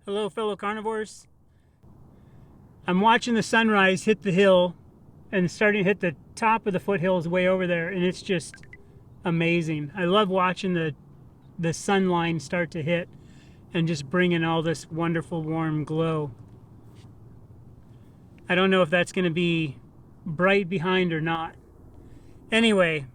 Hello, fellow carnivores. I'm watching the sunrise hit the hill and starting to hit the top of the foothills way over there, and it's just amazing. I love watching the sun line start to hit and just bringing all this wonderful warm glow. I don't know if that's going to be bright behind or not. Anyway,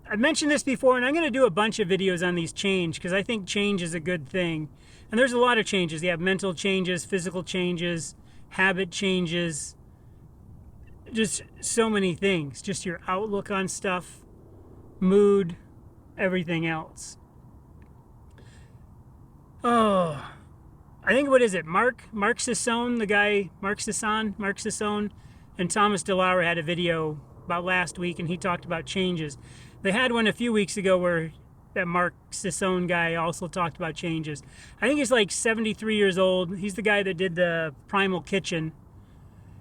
I've mentioned this before, and I'm going to do a bunch of videos on these change because I think change is a good thing. And there's a lot of changes. You have mental changes, physical changes, habit changes, just so many things. Just your outlook on stuff, mood, everything else. Oh, I think, what is it? Mark Sisson, the guy, Mark Sisson, and Thomas DeLauer had a video about last week, and he talked about changes. They had one a few weeks ago where that Mark Sisson guy also talked about changes. I think he's like 73 years old. He's the guy that did the Primal Kitchen.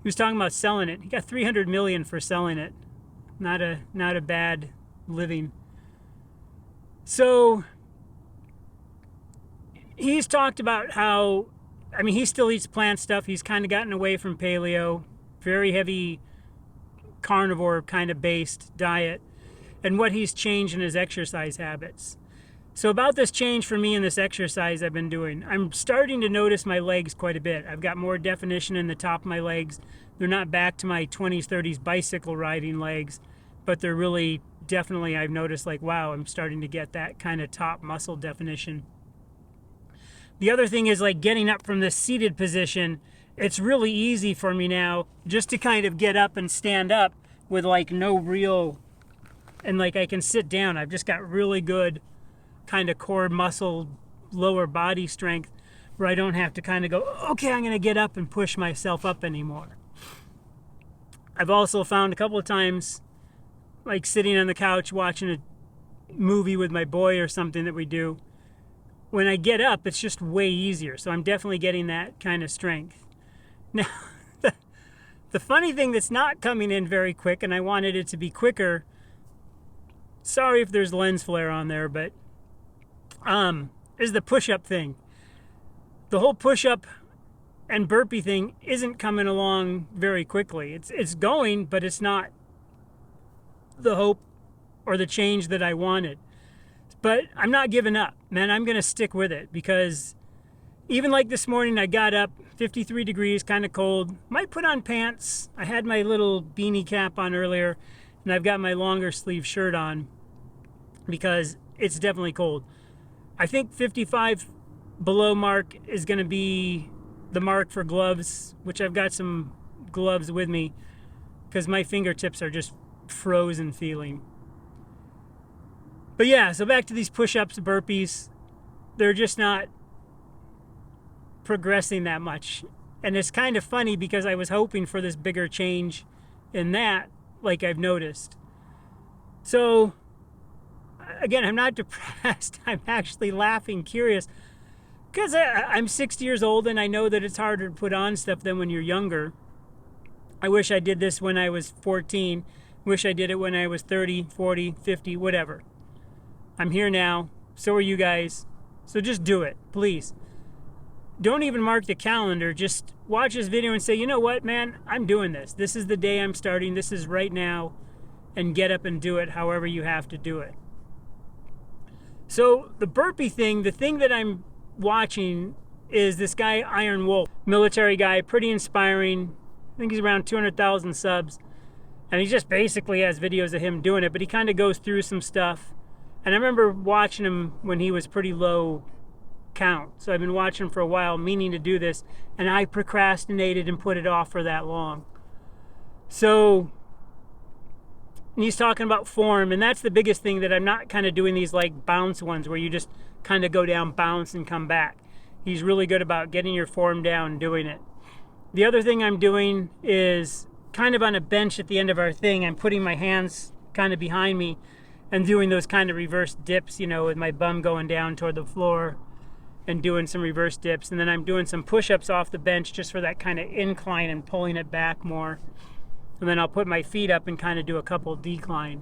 He was talking about selling it. He got $300 million for selling it. Not a bad living. So he's talked about how, I mean, he still eats plant stuff. He's kind of gotten away from paleo, very heavy carnivore kind of based diet, and what he's changed in his exercise habits. So about this change for me in this exercise I've been doing, I'm starting to notice my legs quite a bit. I've got more definition in the top of my legs. They're not back to my 20s, 30s bicycle riding legs, but they're really definitely, I've noticed, like, wow, I'm starting to get that kind of top muscle definition. The other thing is, like, getting up from this seated position. It's really easy for me now just to kind of get up and stand up with like no real, and like I can sit down. I've just got really good kind of core muscle, lower body strength where I don't have to kind of go, okay, I'm going to get up and push myself up anymore. I've also found a couple of times, like sitting on the couch watching a movie with my boy or something that we do, when I get up, it's just way easier. So I'm definitely getting that kind of strength. Now, the funny thing that's not coming in very quick, and I wanted it to be quicker, sorry if there's lens flare on there, but is the push-up thing. The whole push-up and burpee thing isn't coming along very quickly. It's going, but it's not the hope or the change that I wanted. But I'm not giving up, man. I'm going to stick with it because even like this morning, I got up, 53 degrees, kind of cold. Might put on pants. I had my little beanie cap on earlier, and I've got my longer sleeve shirt on because it's definitely cold. I think 55 below mark is going to be the mark for gloves, which I've got some gloves with me because my fingertips are just frozen feeling. But yeah, so back to these push-ups, burpees. They're just not progressing that much. And it's kind of funny because I was hoping for this bigger change in that, like I've noticed. So again, I'm not depressed. I'm actually laughing, curious, because I'm 60 years old and I know that it's harder to put on stuff than when you're younger. I wish I did this when I was 14. Wish I did it when I was 30, 40, 50, whatever. I'm here now. So are you guys. So just do it, please. Don't even mark the calendar. Just watch this video and say, you know what, man, I'm doing this. This is the day I'm starting. This is right now. And get up and do it however you have to do it. So the burpee thing, the thing that I'm watching is this guy, Iron Wolf, military guy, pretty inspiring. I think he's around 200,000 subs. And he just basically has videos of him doing it, but he kind of goes through some stuff. And I remember watching him when he was pretty low count. So I've been watching him for a while, meaning to do this, and I procrastinated and put it off for that long. So he's talking about form, and that's the biggest thing, that I'm not kind of doing these like bounce ones where you just kind of go down, bounce, and come back. He's really good about getting your form down and doing it. The other thing I'm doing is kind of on a bench at the end of our thing. I'm putting my hands kind of behind me and doing those kind of reverse dips, you know, with my bum going down toward the floor and doing some reverse dips. And then I'm doing some push-ups off the bench just for that kind of incline and pulling it back more. And then I'll put my feet up and kind of do a couple decline.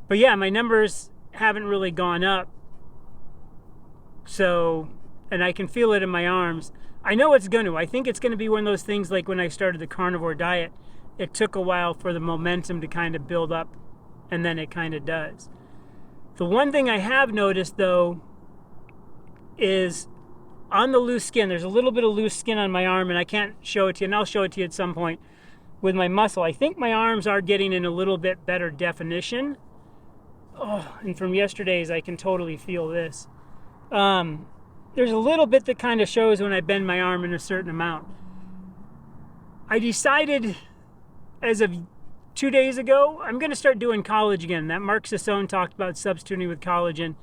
But yeah, my numbers haven't really gone up. So and I can feel it in my arms. I know it's going to. I think it's going to be one of those things like when I started the carnivore diet. It took a while for the momentum to kind of build up, and then it kind of does. The one thing I have noticed, though, is on the loose skin, there's a little bit of loose skin on my arm, and I can't show it to you, and I'll show it to you at some point with my muscle. I think my arms are getting in a little bit better definition. Oh, and from yesterday's, I can totally feel this. There's a little bit that kind of shows when I bend my arm in a certain amount. I decided as of 2 days ago, I'm going to start doing collagen again. That Mark Sassone talked about substituting with collagen.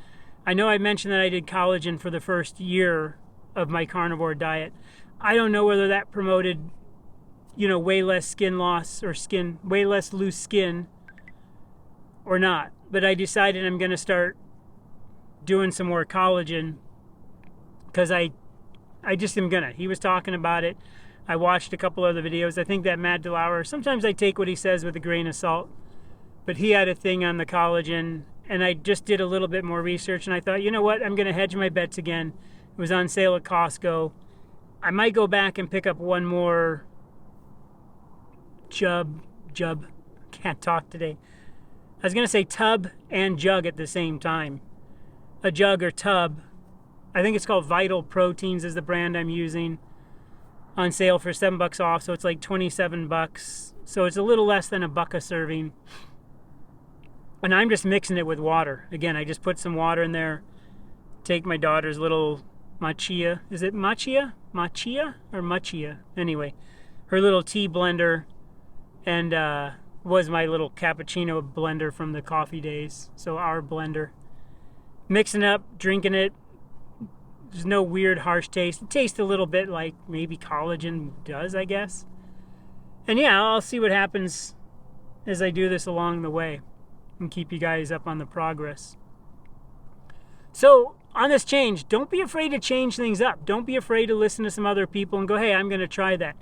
I know I mentioned that I did collagen for the first year of my carnivore diet. I don't know whether that promoted, way less skin loss or way less loose skin or not. But I decided I'm going to start doing some more collagen because I just am going to. He was talking about it. I watched a couple other videos. I think that Matt DeLauer, sometimes I take what he says with a grain of salt, but he had a thing on the collagen, and I just did a little bit more research, and I thought, you know what, I'm going to hedge my bets again. It was on sale at Costco. I might go back and pick up one more can't talk today. I was going to say tub and jug at the same time. A jug or tub. I think it's called Vital Proteins is the brand I'm using. On sale for $7 off, so it's like $27. So it's a little less than $1 a serving. And I'm just mixing it with water. Again, I just put some water in there. Take my daughter's little machia. Is it machia? Machia or machia? Anyway, her little tea blender, and was my little cappuccino blender from the coffee days. So our blender. Mixing up, drinking it. There's no weird, harsh taste. It tastes a little bit like maybe collagen does, I guess. And yeah, I'll see what happens as I do this along the way and keep you guys up on the progress. So, on this change, don't be afraid to change things up. Don't be afraid to listen to some other people and go, hey, I'm going to try that.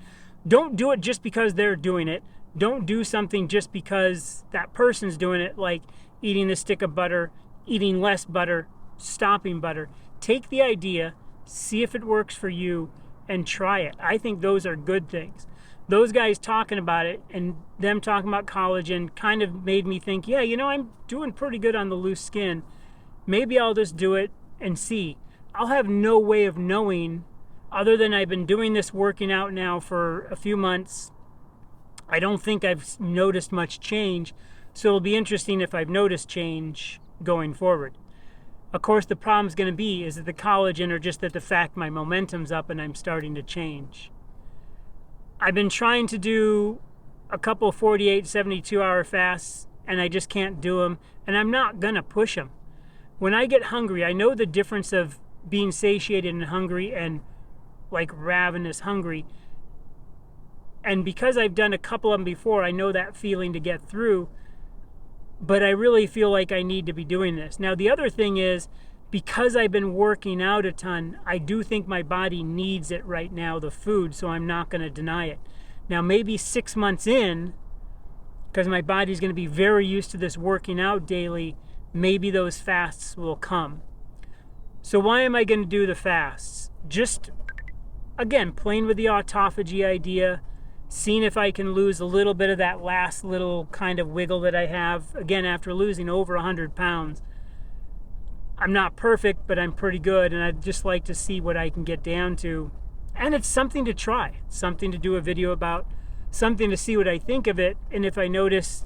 Don't do it just because they're doing it. Don't do something just because that person's doing it, like eating a stick of butter, eating less butter, stopping butter. Take the idea, see if it works for you, and try it. I think those are good things. Those guys talking about it and them talking about collagen kind of made me think, yeah, I'm doing pretty good on the loose skin. Maybe I'll just do it and see. I'll have no way of knowing other than I've been doing this working out now for a few months. I don't think I've noticed much change, so it'll be interesting if I've noticed change going forward. Of course, the problem's going to be is that the collagen or just that the fact my momentum's up and I'm starting to change. I've been trying to do a couple 48, 72-hour fasts, and I just can't do them, and I'm not going to push them. When I get hungry, I know the difference of being satiated and hungry and like ravenous hungry. And because I've done a couple of them before, I know that feeling to get through. But I really feel like I need to be doing this. Now, the other thing is, because I've been working out a ton, I do think my body needs it right now, the food, so I'm not going to deny it. Now, maybe 6 months in, because my body's going to be very used to this working out daily, maybe those fasts will come. So why am I going to do the fasts? Just, again, playing with the autophagy idea, seeing if I can lose a little bit of that last little kind of wiggle that I have. Again, after losing over 100 pounds. I'm not perfect, but I'm pretty good, and I'd just like to see what I can get down to. And it's something to try, something to do a video about, something to see what I think of it, and if I notice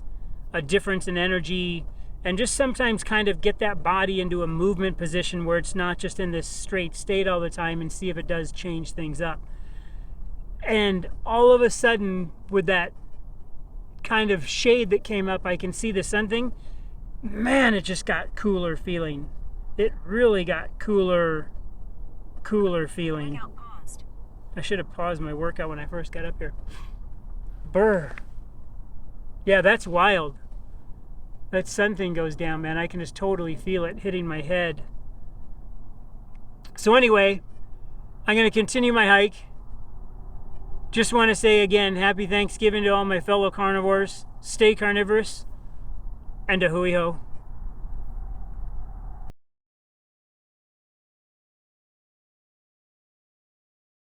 a difference in energy, and just sometimes kind of get that body into a movement position where it's not just in this straight state all the time, and see if it does change things up. And all of a sudden, with that kind of shade that came up, I can see the sun thing. Man, it just got cooler feeling. It really got cooler feeling. I should have paused my workout when I first got up here. Brr. Yeah, that's wild. That sun thing goes down, man. I can just totally feel it hitting my head. So anyway, I'm going to continue my hike. Just want to say again, happy Thanksgiving to all my fellow carnivores. Stay carnivorous, and a hui ho.